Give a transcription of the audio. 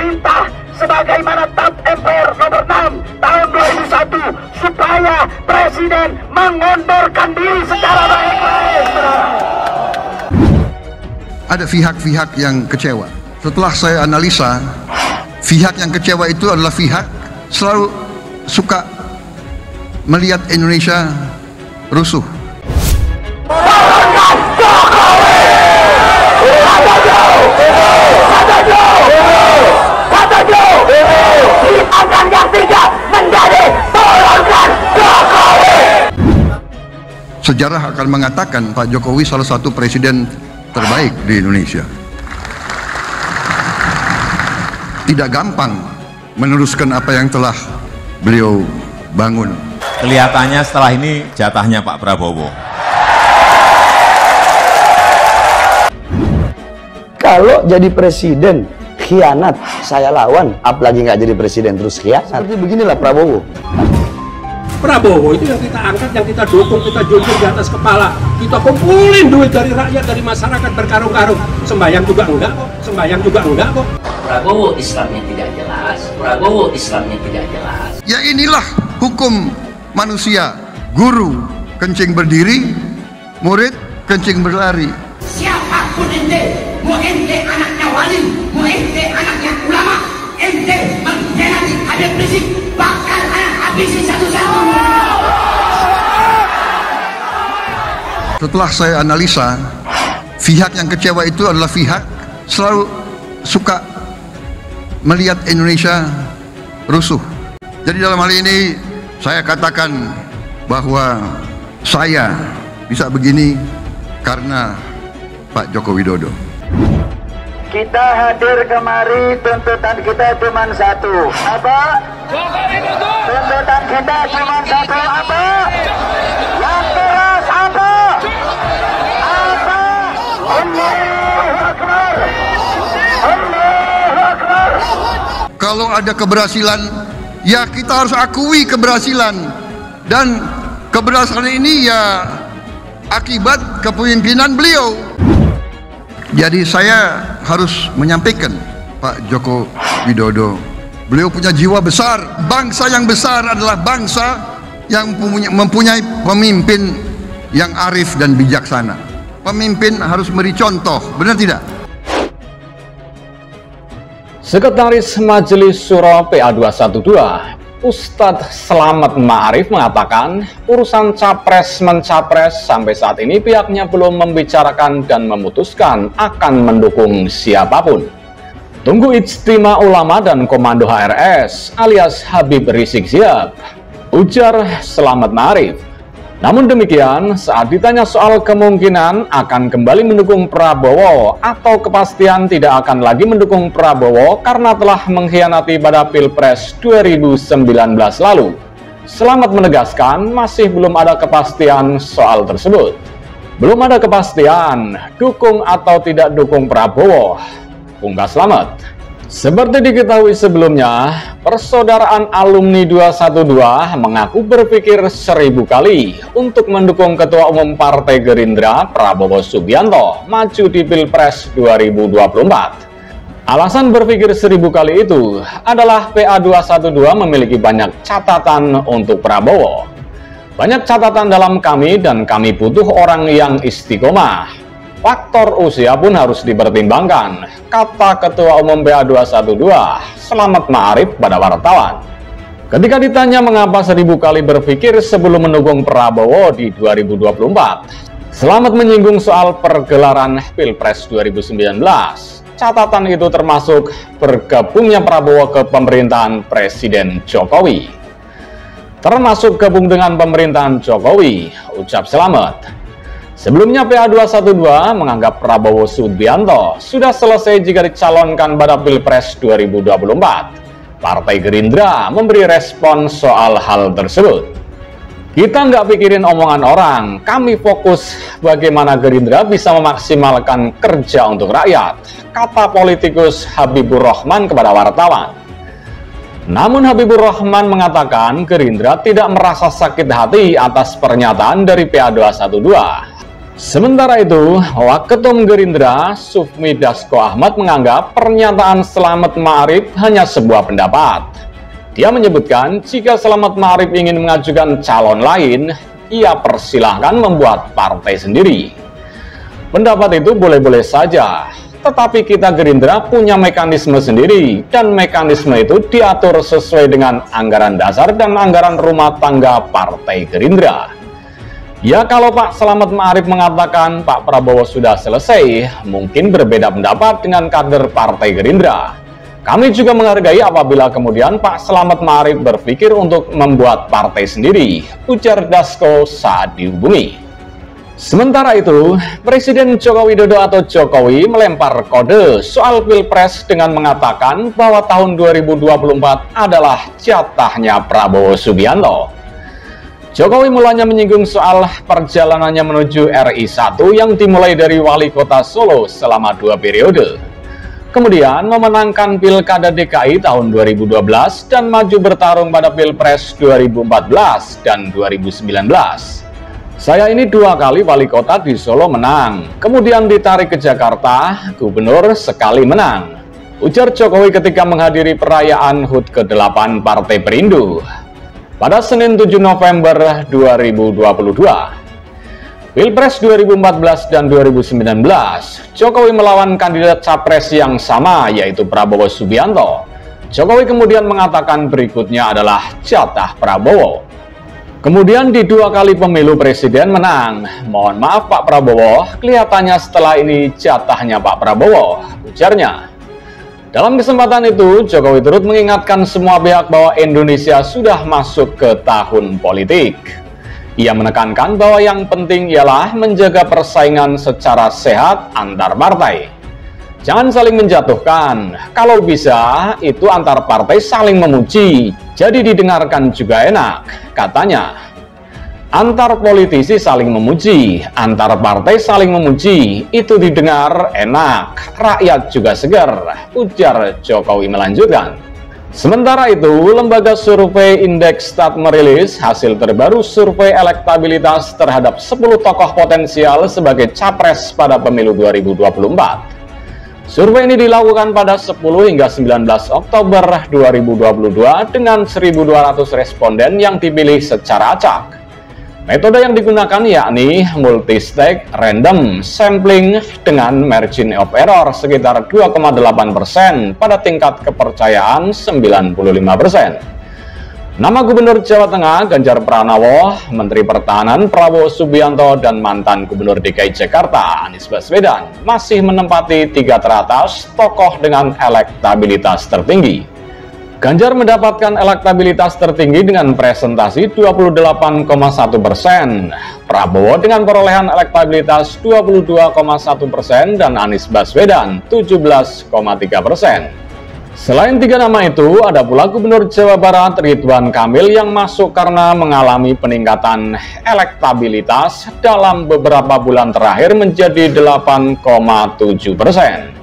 perintah sebagaimana TAP MPR nomor 6 tahun 2001 supaya Presiden mengundurkan diri secara baik-baik. Ada pihak-pihak yang kecewa. Setelah saya analisa, pihak yang kecewa itu adalah pihak selalu suka melihat Indonesia rusuh. Sejarah akan mengatakan Pak Jokowi salah satu presiden terbaik di Indonesia. Tidak gampang meneruskan apa yang telah beliau bangun. Kelihatannya setelah ini jatahnya Pak Prabowo. Kalau jadi presiden khianat, saya lawan. Apalagi nggak jadi presiden terus khianat. Seperti beginilah Prabowo. Prabowo itu yang kita angkat, yang kita dukung, kita junjung di atas kepala. Kita kumpulin duit dari rakyat, dari masyarakat berkarung-karung. Sembahyang juga enggak kok, sembahyang juga enggak kok. Prabowo Islamnya tidak jelas, Prabowo Islamnya tidak jelas. Ya inilah hukum manusia. Guru kencing berdiri, murid kencing berlari. Siapapun ente, mau ente anaknya wali, mau ente anaknya ulama, ente mengkhianati Habib Rizik, bakal anak habisi satu-satu. Setelah saya analisa, pihak yang kecewa itu adalah pihak selalu suka melihat Indonesia rusuh. Jadi dalam hal ini saya katakan bahwa saya bisa begini karena Pak Joko Widodo. Kita hadir kemari, tuntutan kita cuma satu. Apa? Tuntutan kita cuma satu. Apa? Yang keras apa? Apa? Allahu Akbar. Allahu Akbar. Kalau ada keberhasilan, ya kita harus akui keberhasilan. Dan keberhasilan ini ya akibat kepemimpinan beliau. Jadi saya harus menyampaikan Pak Joko Widodo, beliau punya jiwa besar. Bangsa yang besar adalah bangsa yang mempunyai pemimpin yang arif dan bijaksana. Pemimpin harus memberi contoh, benar tidak? Sekretaris Majelis Syuro PA212, Ustadz Slamet Ma'arif mengatakan urusan capres-mencapres sampai saat ini pihaknya belum membicarakan dan memutuskan akan mendukung siapapun. Tunggu ijtima ulama dan komando HRS alias Habib Rizik Sihab, ujar Slamet Ma'arif. Namun demikian, saat ditanya soal kemungkinan akan kembali mendukung Prabowo atau kepastian tidak akan lagi mendukung Prabowo karena telah mengkhianati pada Pilpres 2019 lalu, Slamet menegaskan masih belum ada kepastian soal tersebut. Belum ada kepastian dukung atau tidak dukung Prabowo, ungkap Slamet. Seperti diketahui sebelumnya, persaudaraan alumni 212 mengaku berpikir 1000 kali untuk mendukung Ketua Umum Partai Gerindra Prabowo Subianto maju di Pilpres 2024. Alasan berpikir 1000 kali itu adalah PA212 memiliki banyak catatan untuk Prabowo. Banyak catatan dalam kami dan kami butuh orang yang istiqomah. Faktor usia pun harus dipertimbangkan, kata Ketua Umum PA212, Slamet Ma'arif pada wartawan. Ketika ditanya mengapa 1000 kali berpikir sebelum mendukung Prabowo di 2024, Slamet menyinggung soal pergelaran Pilpres 2019. Catatan itu termasuk bergabungnya Prabowo ke pemerintahan Presiden Jokowi. Termasuk gabung dengan pemerintahan Jokowi, ucap Slamet. Sebelumnya PA212 menganggap Prabowo Subianto sudah selesai jika dicalonkan pada Pilpres 2024. Partai Gerindra memberi respon soal hal tersebut. Kita nggak pikirin omongan orang, kami fokus bagaimana Gerindra bisa memaksimalkan kerja untuk rakyat, kata politikus Habibur Rahman kepada wartawan. Namun Habibur Rahman mengatakan Gerindra tidak merasa sakit hati atas pernyataan dari PA212. Sementara itu, Waketum Gerindra Sufmi Dasko Ahmad menganggap pernyataan Slamet Ma'arif hanya sebuah pendapat. Dia menyebutkan jika Slamet Ma'arif ingin mengajukan calon lain, ia persilahkan membuat partai sendiri. Pendapat itu boleh-boleh saja, tetapi kita Gerindra punya mekanisme sendiri, dan mekanisme itu diatur sesuai dengan anggaran dasar dan anggaran rumah tangga Partai Gerindra. Ya, kalau Pak Slamet Ma'arif mengatakan Pak Prabowo sudah selesai, mungkin berbeda pendapat dengan kader Partai Gerindra. Kami juga menghargai apabila kemudian Pak Slamet Ma'arif berpikir untuk membuat partai sendiri, ujar Dasko saat dihubungi. Sementara itu, Presiden Joko Widodo atau Jokowi melempar kode soal Pilpres dengan mengatakan bahwa tahun 2024 adalah jatahnya Prabowo Subianto. Jokowi mulanya menyinggung soal perjalanannya menuju RI 1 yang dimulai dari wali kota Solo selama 2 periode. Kemudian memenangkan Pilkada DKI tahun 2012 dan maju bertarung pada Pilpres 2014 dan 2019. Saya ini 2 kali wali kota di Solo menang, kemudian ditarik ke Jakarta, gubernur sekali menang, ujar Jokowi ketika menghadiri perayaan HUT ke-8 Partai Perindo pada Senin 7 November 2022. Pilpres 2014 dan 2019, Jokowi melawan kandidat capres yang sama, yaitu Prabowo Subianto. Jokowi kemudian mengatakan berikutnya adalah jatah Prabowo. Kemudian di 2 kali pemilu presiden menang. Mohon maaf Pak Prabowo, kelihatannya setelah ini jatahnya Pak Prabowo, ujarnya. Dalam kesempatan itu, Jokowi turut mengingatkan semua pihak bahwa Indonesia sudah masuk ke tahun politik. Ia menekankan bahwa yang penting ialah menjaga persaingan secara sehat antar partai. Jangan saling menjatuhkan, kalau bisa itu antar partai saling memuji, jadi didengarkan juga enak, katanya. Antar politisi saling memuji, antar partai saling memuji, itu didengar enak, rakyat juga segar, ujar Jokowi melanjutkan. Sementara itu, lembaga survei Indekstat merilis hasil terbaru survei elektabilitas terhadap 10 tokoh potensial sebagai capres pada pemilu 2024. Survei ini dilakukan pada 10 hingga 19 Oktober 2022 dengan 1.200 responden yang dipilih secara acak. Metode yang digunakan yakni multi-stage random sampling dengan margin of error sekitar 2,8% pada tingkat kepercayaan 95%. Nama Gubernur Jawa Tengah Ganjar Pranowo, Menteri Pertahanan Prabowo Subianto, dan mantan Gubernur DKI Jakarta Anies Baswedan masih menempati 3 teratas tokoh dengan elektabilitas tertinggi. Ganjar mendapatkan elektabilitas tertinggi dengan presentasi 28,1%, Prabowo dengan perolehan elektabilitas 22,1% dan Anies Baswedan 17,3%. Selain 3 nama itu, ada pula Gubernur Jawa Barat Ridwan Kamil yang masuk karena mengalami peningkatan elektabilitas dalam beberapa bulan terakhir menjadi 8,7%.